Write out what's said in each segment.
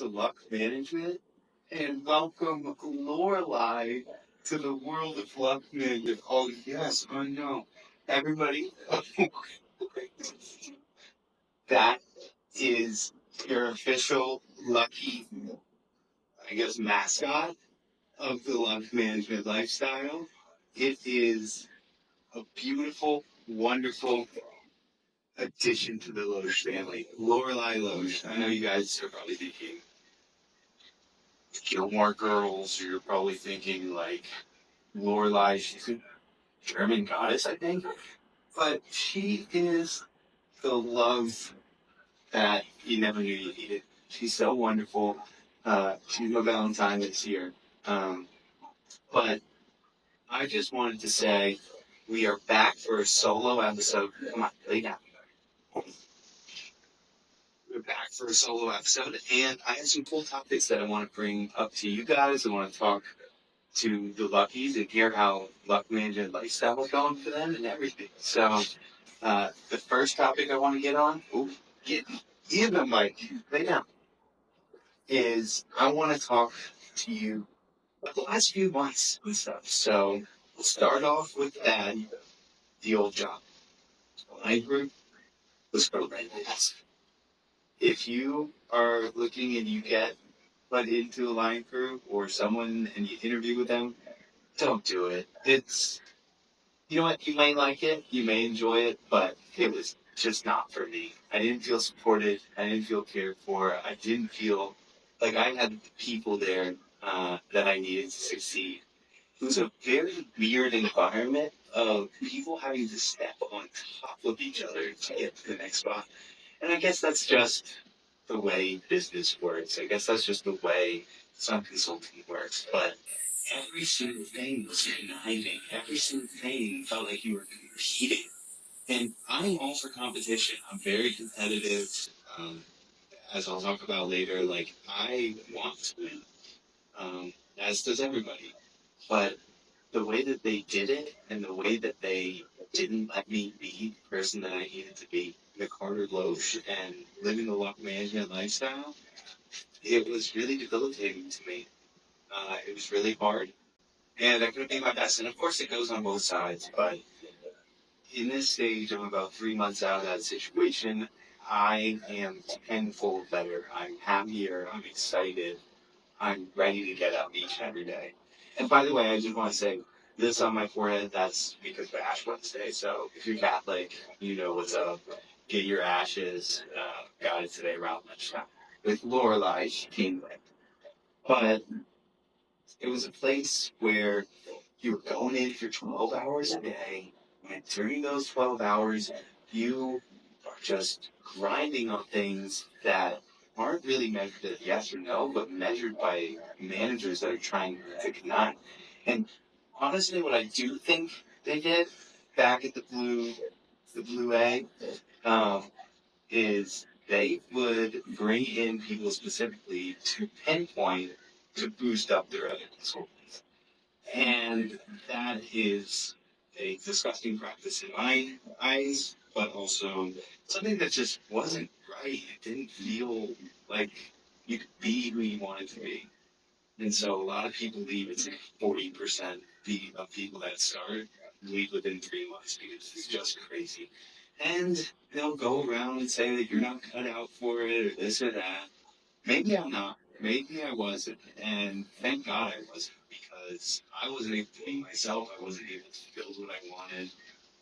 to Luck Management, and welcome Lorelei to the world of Luck Management. Oh, yes, I know. Everybody, that is your official Lucky, I guess, mascot of the Luck Management lifestyle. It is a beautiful, wonderful addition to the Loesch family. Lorelie Loesch. I know you guys are probably thinking Gilmore Girls, or you're probably thinking like Lorelei, she's a German goddess, I think. But she is the love that you never knew you needed. She's so wonderful. She's my Valentine this year. Um, but I just wanted to say we are back for a solo episode. Come on, lay down. We're back for a solo episode, and I have some cool topics that I want to bring up to you guys. I want to talk to the Luckies and hear how Luck Management lifestyle is going for them and everything. So, the first topic I want to get on, get in the mic, lay down, is I want to talk to you about the last few months and stuff. So, we'll start off with that, the old job. My group was horrendous. If you are looking and you get put into a line group or someone and you interview with them, don't do it. You know what, you may like it, you may enjoy it, but it was just not for me. I didn't feel supported. I didn't feel cared for. I didn't feel like I had the people there that I needed to succeed. It was a very weird environment of people having to step on top of each other to get to the next spot. And I guess that's just the way business works. I guess that's just the way some consulting works. But every single thing was conniving. Every single thing felt like you were competing. And I'm all for competition. I'm very competitive. Um, as I'll talk about later, like I want to win, as does everybody. But the way that they did it and the way that they didn't let me be the person that I needed to be, the Carter Loesch and living the luck management lifestyle, it was really debilitating to me. It was really hard. And I couldn't be my best. And of course, it goes on both sides. But in this stage, I'm about 3 months out of that situation. I am tenfold better. I'm happier. I'm excited. I'm ready to get up each and every day. And by the way, I just want to say this on my forehead, that's because of Ash Wednesday. So if you're Catholic, you know what's up. Get your ashes. Got it today around lunchtime. With Lorelei, she came with. But it was a place where you were going in for 12 hours a day, and during those 12 hours, you are just grinding on things that aren't really measured as yes or no, but measured by managers that are trying to connive. And honestly, what I do think they did back at the Blue A, um, is they would bring in people specifically to pinpoint to boost up their other consultants. And that is a disgusting practice in my eyes, but also something that just wasn't right. It didn't feel like you could be who you wanted to be. And so a lot of people leave. It's like 40% of people that start leave within 3 months because it's just crazy. And they'll go around and say that you're not cut out for it or this or that. Maybe I'm not. Maybe I wasn't. And thank God I wasn't because I wasn't able to be myself. I wasn't able to build what I wanted.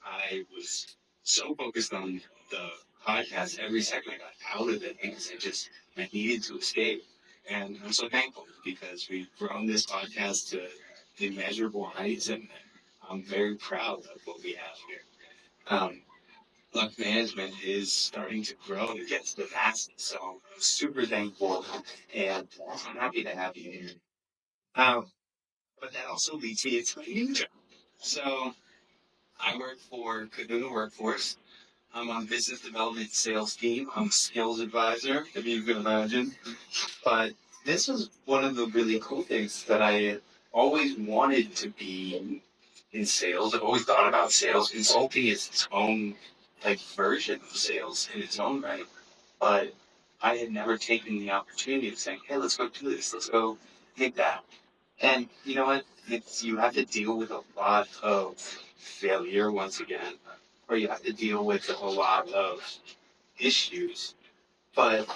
I was so focused on the podcast every second I got out of it because I needed to escape. And I'm so thankful because we've grown this podcast to immeasurable heights, and I'm very proud of what we have here. Um, Luck Management is starting to grow and get to the masses, so I'm super thankful and I'm happy to have you here. Um, but that also leads me into my new job. So I work for Kaduna Workforce. I'm on business development sales team. I'm a skills advisor, if you can imagine. But this was one of the really cool things that I always wanted to be in sales. I've always thought about sales. Consulting is its own like version of sales in its own right. But I had never taken the opportunity of saying, hey, let's go do this. Let's go take that. And you know what? It's, you have to deal with a lot of failure once again, or you have to deal with a lot of issues, but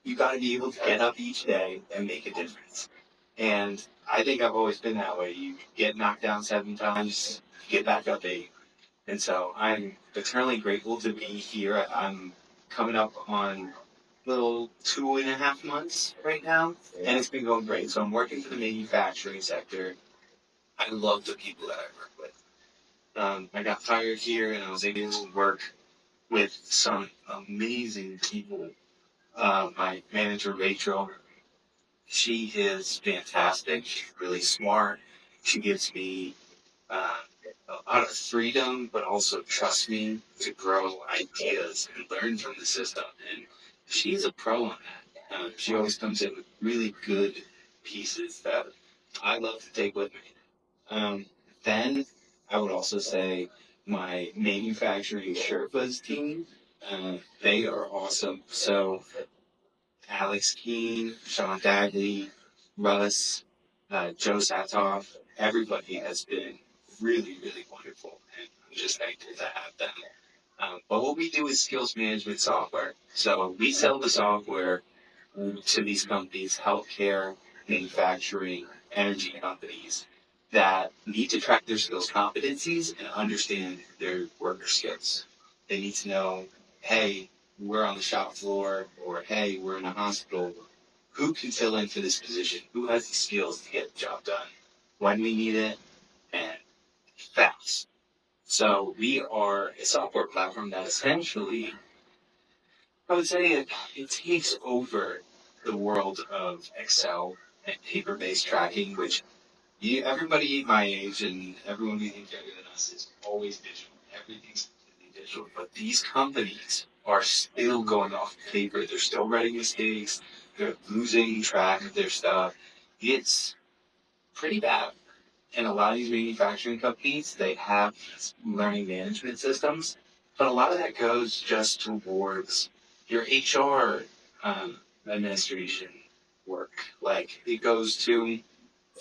you got to be able to get up each day and make a difference. And I think I've always been that way. You get knocked down 7 times, you get back up 8. And so I'm eternally grateful to be here. I'm coming up on little 2.5 months right now, and it's been going great. So I'm working for the manufacturing sector. I love the people that I work with. I got hired here, and I was able to work with some amazing people. My manager, Rachel, she is fantastic. She's really smart. She gives me uh, a lot of freedom, but also trust me to grow ideas and learn from the system. And she's a pro on that. She always comes in with really good pieces that I love to take with me. Um, then I would also say my manufacturing Sherpas team, they are awesome. So Alex Keene, Sean Dagley, Russ, Joe Satoff, everybody has been really, really wonderful. And I'm just thankful to have them. But what we do is skills management software. So we sell the software to these companies, healthcare, manufacturing, energy companies that need to track their skills competencies and understand their worker skills. They need to know, hey, we're on the shop floor, or hey, we're in a hospital. Who can fill in for this position? Who has the skills to get the job done when we need it and fast? So we are a software platform that essentially, I would say it takes over the world of Excel and paper-based tracking, which everybody my age and everyone who thinks younger than us is always digital. Everything's completely digital. But these companies are still going off paper. They're still writing mistakes. They're losing track of their stuff. It's pretty bad. And a lot of these manufacturing companies, they have these learning management systems, but a lot of that goes just towards your HR administration work. Like it goes to,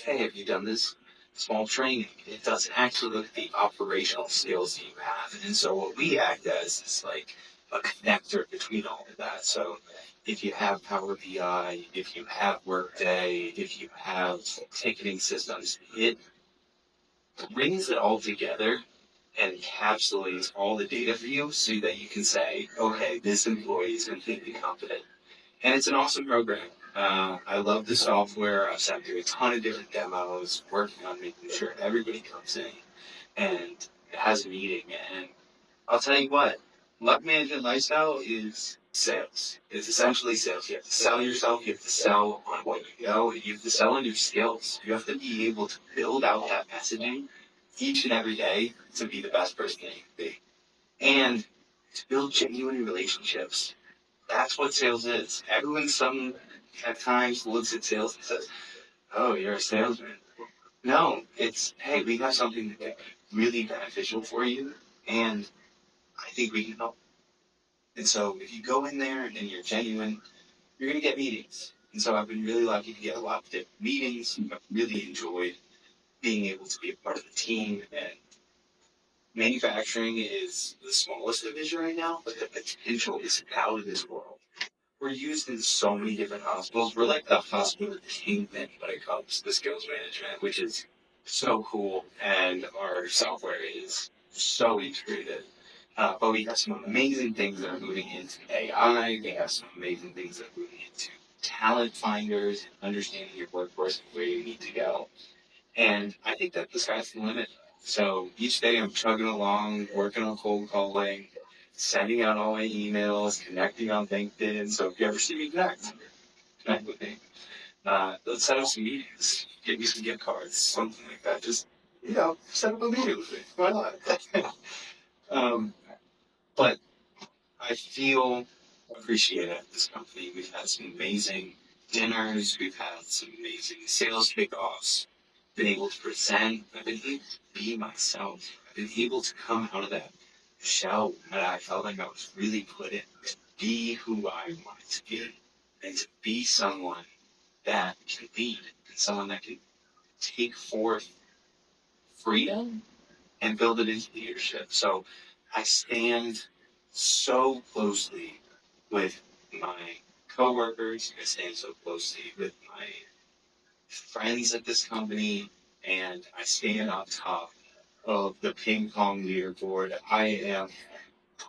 hey, have you done this small training? It doesn't actually look at the operational skills that you have. And so what we act as is like a connector between all of that. So if you have Power BI, if you have Workday, if you have ticketing systems, it brings it all together and encapsulates all the data for you so that you can say, okay, this employee is completely competent. And it's an awesome program. I love the software. I've sat through a ton of different demos, working on making sure everybody comes in and has a meeting. And I'll tell you what, luck management lifestyle is sales. It's essentially sales. You have to sell yourself. You have to sell on what you know. You have to sell on your skills. You have to be able to build out that messaging each and every day to be the best person that you can be. And to build genuine relationships. That's what sales is. Everyone at times looks at sales and says, oh, you're a salesman. No, it's, hey, we got something that's really beneficial for you. And I think we can help. And so if you go in there and you're genuine, you're going to get meetings. And so I've been really lucky to get a lot of different meetings. I've really enjoyed being able to be a part of the team. And manufacturing is the smallest division right now, but the potential is out of this world. We're used in so many different hospitals. We're like the hospital kingpin when it comes to skills management, which is so cool. And our software is so integrated. But we have some amazing things that are moving into AI. We have some amazing things that are moving into talent finders, understanding your workforce and where you need to go. And I think that the sky's the limit. So each day I'm chugging along, working on cold calling, sending out all my emails, connecting on LinkedIn. So if you ever see me, connect with me. Let's set up some meetings, get me some gift cards, something like that. Just, set up a meeting with me. Why not? um, but I feel appreciated at this company. We've had some amazing dinners. We've had some amazing sales kickoffs. Been able to present. I've been able to be myself. I've been able to come out of that shell that I felt like I was really put in. be who I want to be and to be someone that can lead and someone that can take forth freedom and build it into leadership. So I stand so closely with my coworkers. I stand so closely with my friends at this company, and I stand on top of the ping pong leaderboard. I am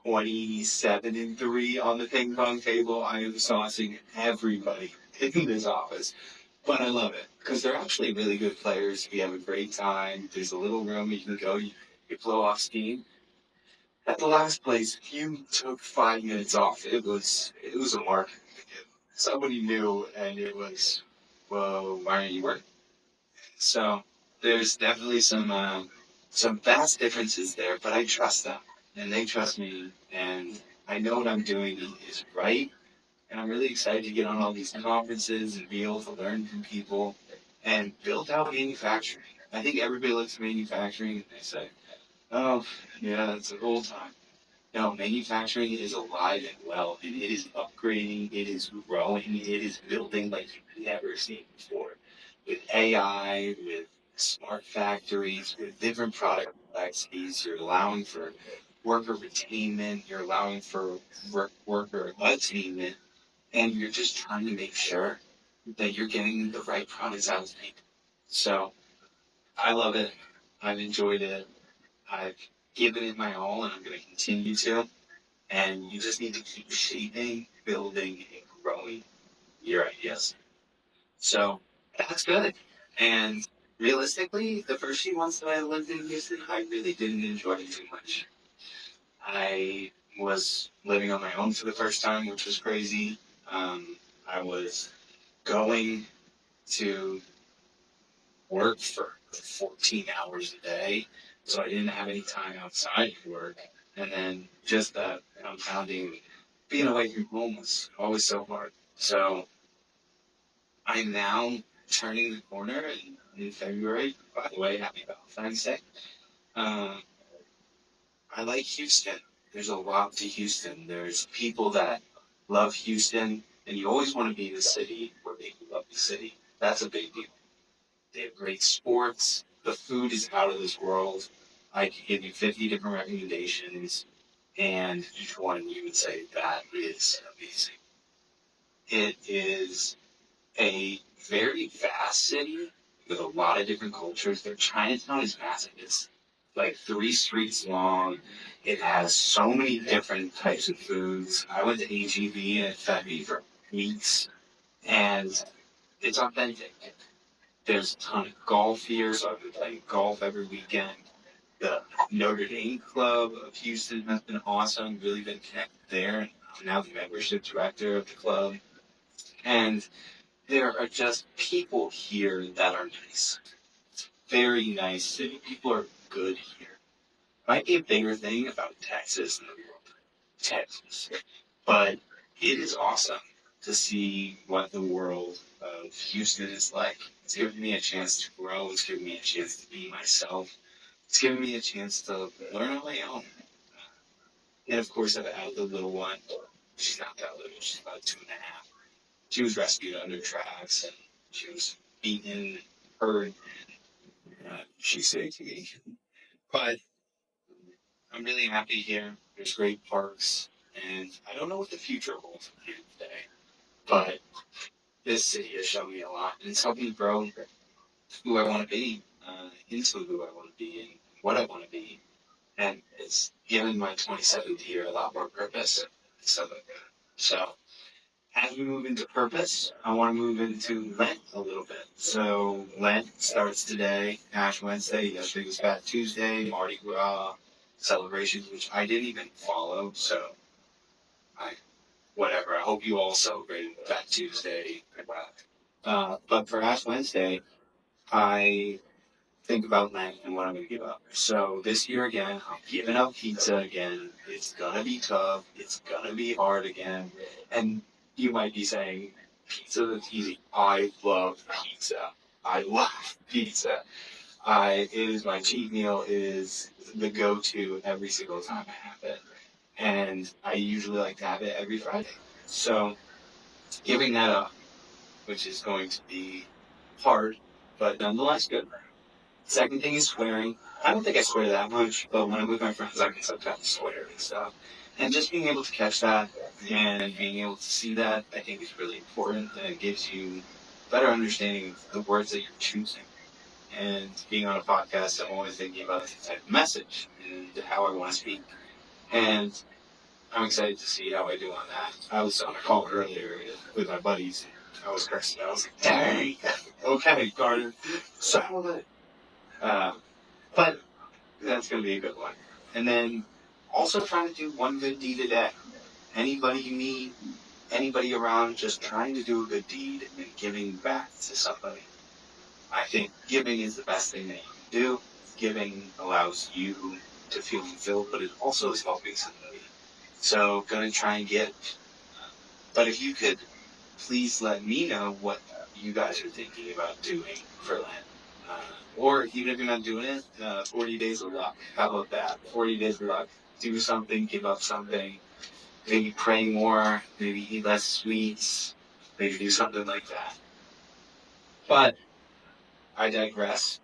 27-3 on the ping pong table. I am saucing everybody in this office. But I love it because they're actually really good players. We have a great time. There's a little room you can go, you blow off steam. At the last place, you took 5 minutes off. It was a mark. Somebody knew, and it was, well, why aren't you working? So there's definitely some vast differences there, but I trust them, and they trust me, and I know what I'm doing is right. And I'm really excited to get on all these conferences and be able to learn from people and build out manufacturing. I think everybody looks at manufacturing and they say, oh, yeah, it's an old time. No, manufacturing is alive and well, and it is upgrading, it is growing, it is building like you've never seen before. With AI, with smart factories, with different product complexities, you're allowing for worker retainment, you're allowing for worker attainment, and you're just trying to make sure that you're getting the right products out of people. So I love it. I've enjoyed it. I've given it my all, and I'm going to continue to. And you just need to keep shaping, building, and growing your ideas. So that's good. And realistically, the first few months that I lived in Houston, I really didn't enjoy it too much. I was living on my own for the first time, which was crazy. I was going to work for 14 hours a day, so I didn't have any time outside of work. And then just that compounding, being away from home was always so hard. So I'm now turning the corner in February. By the way, happy Valentine's Day. Uh, I like Houston. There's a lot to Houston. There's people that love Houston, and you always want to be in a city where people love the city. That's a big deal. They have great sports. The food is out of this world. I could give you 50 different recommendations, and each one you would say that is amazing. It is a very vast city with a lot of different cultures. Their Chinatown is massive. It's like 3 streets long. It has so many different types of foods. I went to AGV and it fed me for weeks, and it's authentic. There's a ton of golf here, so I've been playing golf every weekend. The Notre Dame Club of Houston has been awesome. Really been connected there. I'm now the membership director of the club. And there are just people here that are nice. Very nice city. People are good here. Might be a bigger thing about Texas than the world. Texas. But it is awesome to see what the world of Houston is like. It's given me a chance to grow. It's given me a chance to be myself. It's given me a chance to learn on my own. And of course, I've had the little one. She's not that little. She's about 2.5. She was rescued under tracks, and she was beaten, hurt, and she's saved me. But I'm really happy here. There's great parks, and I don't know what the future holds here today. But this city has shown me a lot, and it's helped me grow who I want to be, into who I want to be, and what I want to be. And it's given my 27th year a lot more purpose and stuff like that. So as we move into purpose, I want to move into Lent a little bit. So Lent starts today, Ash Wednesday, yesterday was Fat Tuesday, Mardi Gras celebrations, which I didn't even follow. So I, whatever. I hope you all celebrated Fat Tuesday. But for Ash Wednesday, I think about Lent and what I'm going to give up. So this year again, I'm giving up pizza again. It's going to be tough. It's going to be hard again. And you might be saying, pizza is easy. I love pizza. I love pizza. It is my cheat meal. It is the go-to every single time I have it. and I usually like to have it every Friday. So giving that up, which is going to be hard, but nonetheless good. Second thing is swearing. I don't think I swear that much, but when I'm with my friends, I can sometimes swear and stuff. And just being able to catch that and being able to see that, I think is really important. And it gives you a better understanding of the words that you're choosing. And being on a podcast, I'm always thinking about the type of message and how I want to speak. And I'm excited to see how I do on that. I was on a call earlier with my buddies. I was cursing. I was like, dang, okay, Carter, settle it. But that's going to be a good one. And then also trying to do one good deed a day. Anybody you meet, anybody around, just trying to do a good deed and giving back to somebody. I think giving is the best thing that you can do. Giving allows you to feel fulfilled, but it also is helping somebody. So going to try and give. But if you could please let me know what you guys are thinking about doing for Lent. Uh, or even if you're not doing it, 40 days of luck. How about that? 40 days of luck. Do something, give up something. Maybe pray more, maybe eat less sweets, maybe do something like that. But I digress.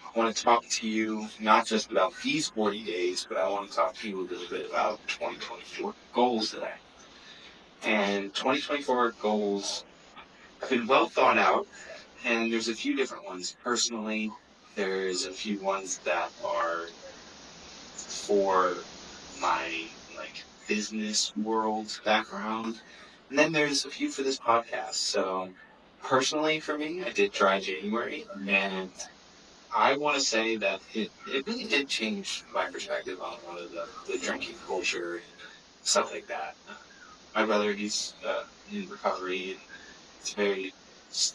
I want to talk to you not just about these 40 days, but I want to talk to you a little bit about 2024 goals that I have. And 2024 goals have been well thought out. And there's a few different ones. Personally, there's a few ones that are for my business world background. And then there's a few for this podcast. So personally for me, I did dry January, and I want to say that it really did change my perspective on a lot of the drinking culture and stuff like that. My brother, he's in recovery, and it's a very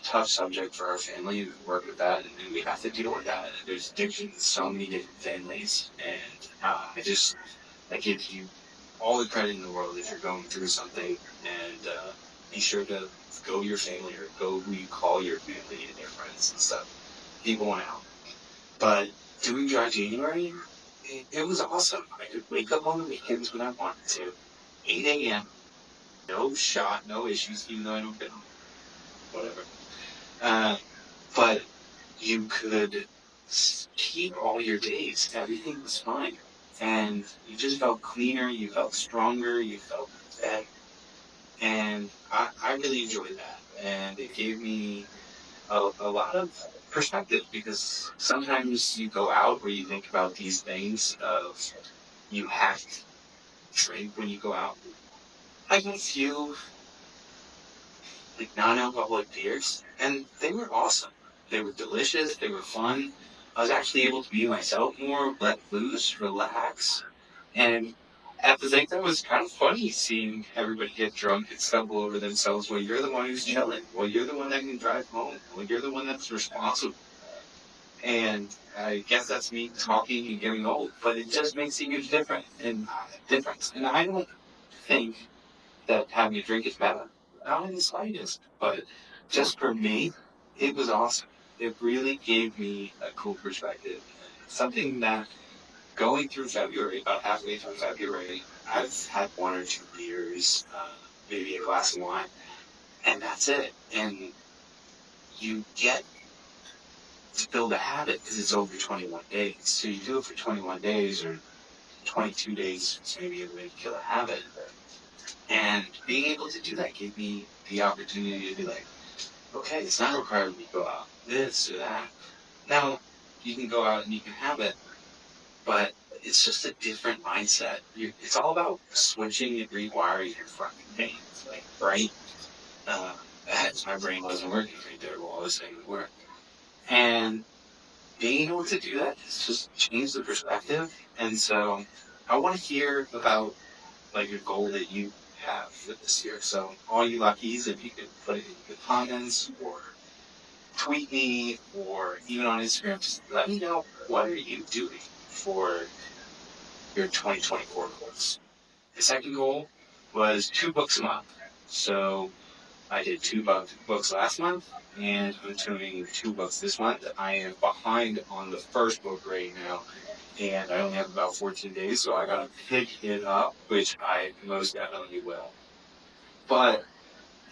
tough subject for our family. We work with that, and we have to deal with that. There's addiction in so many different families, and I give you all the credit in the world if you're going through something, and be sure to go your family or go who you call your family and your friends and stuff. People want to help. But doing dry January, it was awesome. I could wake up on the weekends when I wanted to. 8 a.m. No shot, no issues, even though I don't get them. Whatever. But you could keep all your days. Everything was fine. And you just felt cleaner, you felt stronger, you felt better. And I really enjoyed that. And it gave me a lot of perspective, because sometimes you go out where you think about these things of you have to drink when you go out. I had a few non-alcoholic beers, and they were awesome. They were delicious. They were fun. I was actually able to be myself more, let loose, relax, and at the same time, it was kind of funny seeing everybody get drunk and stumble over themselves while you're the one who's chilling, while you're the one that can drive home, while you're the one that's responsible. And I guess that's me talking and getting old, but it just makes a huge difference. And I don't think that having a drink is bad. Not in the slightest. But just for me, it was awesome. It really gave me a cool perspective. Something that going through February, about halfway through February, I've had one or two beers, maybe a glass of wine, and that's it. And you get to build a habit because it's over 21 days. So you do it for 21 days or 22 days, so maybe a way to kill a habit. And being able to do that gave me the opportunity to be like, okay, it's not required me to go out this or that. Now, you can go out and you can have it, but it's just a different mindset. It's all about switching and rewiring your fucking brain, right? My brain wasn't working right there while I was saying the word. And being able to do that has just changed the perspective. And so I want to hear about a goal that you have for this year. So all you luckies, if you could put it in the comments or tweet me or even on Instagram, just let me know what are you doing for your 2024 goals. The second goal was 2 books a month. So I did 2 books last month, and I'm doing 2 books this month. I am behind on the first book right now, and I only have about 14 days, so I gotta pick it up, which I most definitely will. But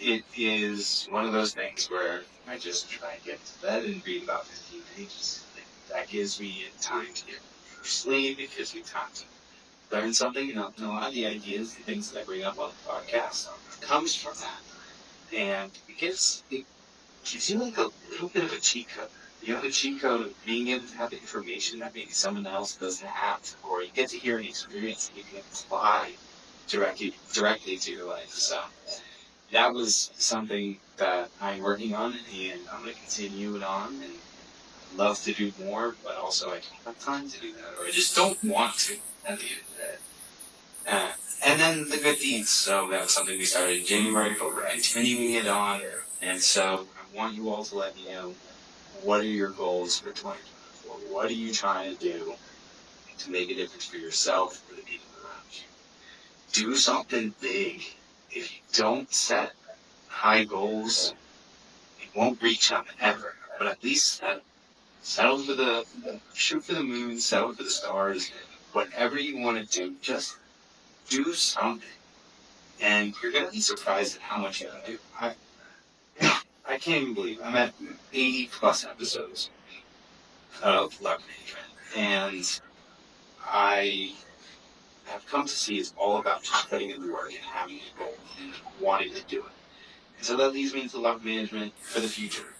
it is one of those things where I just try to get to bed and read about 15 pages. That gives me time to get sleep. It gives me time to learn something. And a lot of the ideas and things that I bring up on the podcast comes from that. And it gives you like a little bit of a cheat code. You have a cheat code of being able to have the information that maybe someone else doesn't have, or you get to hear an experience that you can apply directly to your life. So that was something that I'm working on, and I'm going to continue it on, and I'd love to do more, but also I don't have time to do that, or I just don't want to at the end of the day. And then the good deeds. So that was something we started in January, but we're continuing it on. And so I want you all to let me know, what are your goals for 2024? What are you trying to do to make a difference for yourself, for the people around you? Do something big. If you don't set high goals, you won't reach them ever. But at least settle for shoot for the moon, settle for the stars. Whatever you want to do, just do something. And you're going to be surprised at how much you can do. I can't even believe I'm at 80 plus episodes of Luck Management. And I have come to see it's all about just putting in the work and having a goal and wanting to do it. And so that leads me into Luck Management for the future.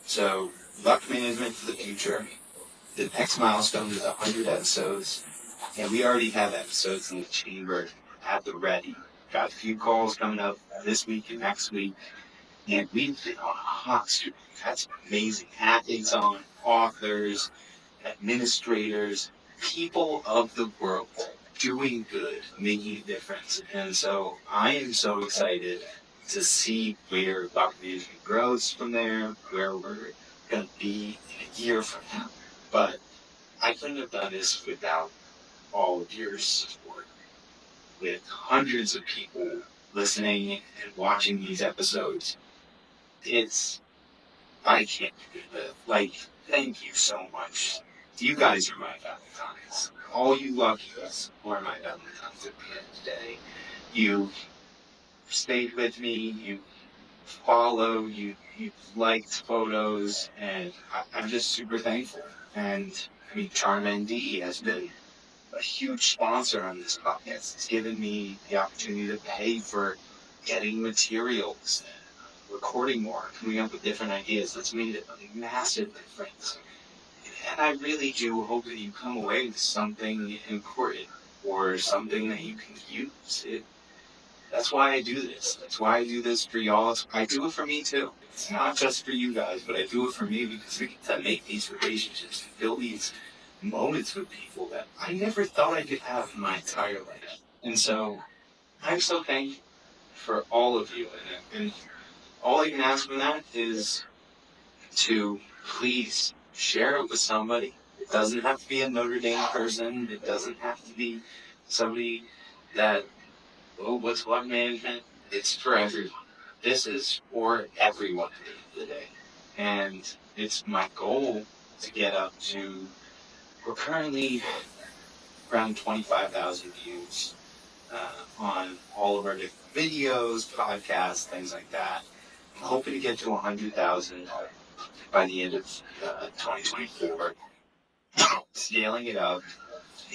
So, Luck Management for the future. The next milestone is 100 episodes. And we already have episodes in the chamber at the ready. Got a few calls coming up this week and next week. And we've been on a hot streak. We've had some amazing athletes on, authors, administrators, people of the world doing good, making a difference. And so I am so excited to see where Luck Management grows from there, where we're going to be in a year from now. But I couldn't have done this without all of your support, with hundreds of people listening and watching these episodes. I can't do it. Like, thank you so much. You guys are my Valentines. All you luckies are my Valentines at the end of the day. You stayed with me, you follow, you liked photos, and I'm just super thankful. And I mean, CharmND has been a huge sponsor on this podcast. It's given me the opportunity to pay for getting materials, recording more, coming up with different ideas. That's made a massive difference. And I really do hope that you come away with something important or something that you can use. That's why I do this. That's why I do this for y'all. I do it for me too. It's not just for you guys, but I do it for me because we get to make these relationships, build these moments with people that I never thought I could have in my entire life. And so I'm so thankful for all of you. And all I can ask from that is to please share it with somebody. It doesn't have to be a Notre Dame person. It doesn't have to be somebody that, what's Luck Management? It's for everyone. This is for everyone at the end of the day. And it's my goal to get up to, we're currently around 25,000 views on all of our different videos, podcasts, things like that. I'm hoping to get to 100,000 by the end of 2024, scaling it up.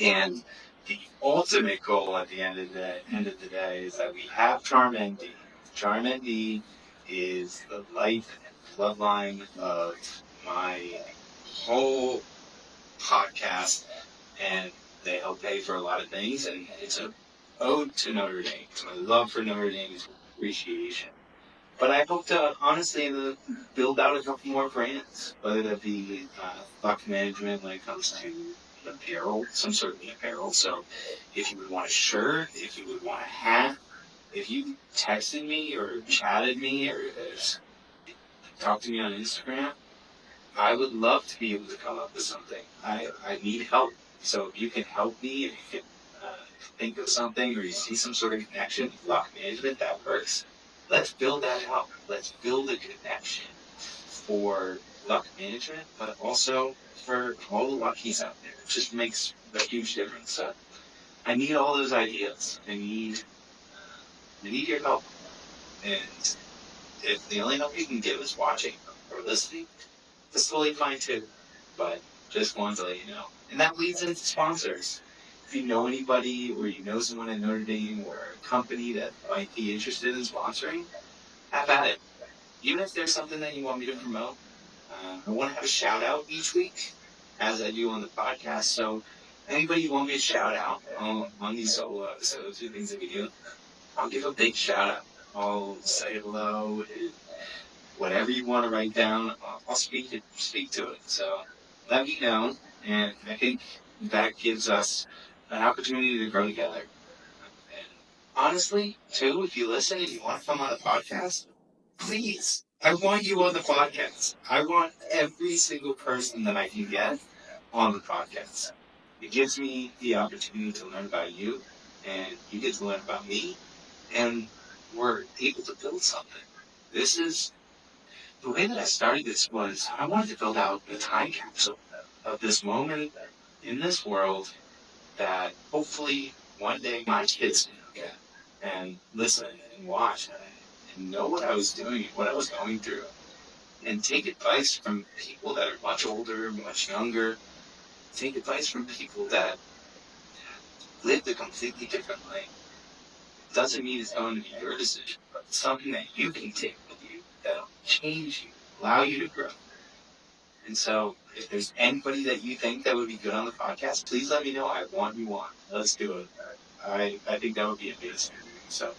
And the ultimate goal at the end of the day is that we have CharmND. CharmND is the life and bloodline of my whole podcast, and they help pay for a lot of things, and it's an ode to Notre Dame, to my love for Notre Dame's appreciation. But I hope to honestly build out a couple more brands, whether that be Luck Management when it comes to apparel, some sort of apparel. So if you would want a shirt, if you would want a hat, if you texted me or chatted me or talked to me on Instagram, I would love to be able to come up with something. I need help. So if you can help me, if you can think of something or you see some sort of connection with Luck Management that works, let's build that out. Let's build a connection for luck management, but also for all the luckies out there. It just makes a huge difference. So I need all those ideas. I need your help. And if the only help you can give is watching or listening, that's totally fine too. But just wanted to let you know. And that leads into sponsors. If you know anybody or you know someone at Notre Dame or a company that might be interested in sponsoring, have at it. Even if there's something that you want me to promote, I want to have a shout out each week, as I do on the podcast. So anybody you want me to shout out on these solo episodes, the things that we do, I'll give a big shout out. I'll say hello, whatever you want to write down, I'll speak to it. So let me know, and I think that gives us an opportunity to grow together. And honestly, too, if you listen and you want to come on the podcast, please, I want you on the podcast. I want every single person that I can get on the podcast. It gives me the opportunity to learn about you, and you get to learn about me, and we're able to build something. This is the way that I started this was I wanted to build out a time capsule of this moment in this world that hopefully one day my kids can look at and listen and watch and know what I was doing, what I was going through, and take advice from people that are much older, much younger, take advice from people that lived a completely different life. It doesn't mean it's going to be your decision, but it's something that you can take with you that'll change you, allow you to grow. And so, if there's anybody that you think that would be good on the podcast, please let me know. I want you on. Let's do it. I think that would be amazing. So,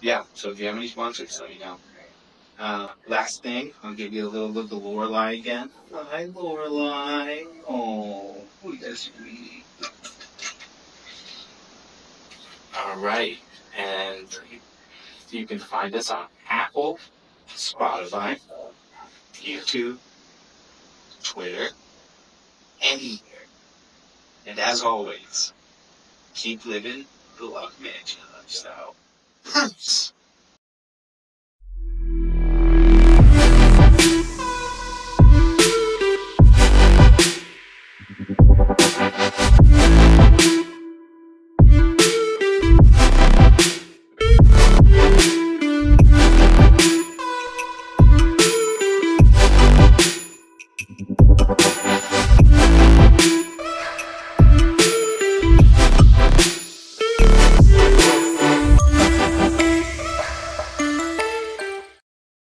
yeah. So, if you have any sponsors, let me know. Last thing, I'll give you a little look at Lorelei again. Hi, Lorelei. Oh, you're sweetie. All right. And you can find us on Apple, Spotify, YouTube, Twitter, anywhere. And as always, keep living the luck management lifestyle.